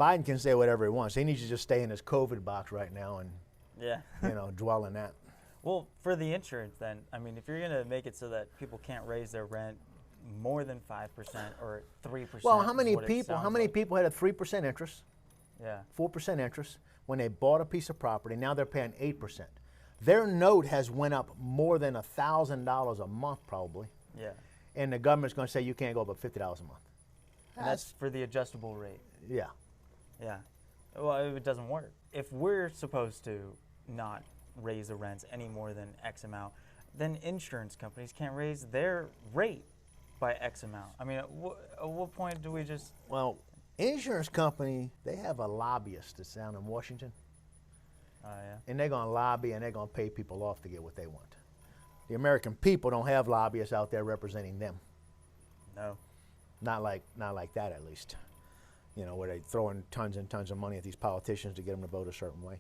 Biden can say whatever he wants. He needs to just stay in his COVID box right now and, Yeah. dwell in that. Well, for the insurance then, I mean, if you're going to make it so that people can't raise their rent more than 5% or 3%. Well, how is many what it people? How sounds many like. people had a 3% interest, Yeah. 4% interest when they bought a piece of property? Now they're paying 8%. Their note has went up more than $1,000 a month probably, Yeah. and the government's going to say you can't go above $50 a month. And that's for the adjustable rate. Yeah. Yeah. Well, it doesn't work. If we're supposed to not raise the rents any more than X amount, then insurance companies can't raise their rate by X amount. I mean, at what point do we just... Well, insurance company, they have a lobbyist that's down in Washington, yeah. and they're going to lobby and they're going to pay people off to get what they want. The American people don't have lobbyists out there representing them. No. Not like that, at least. Where they throw in tons and tons of money at these politicians to get them to vote a certain way.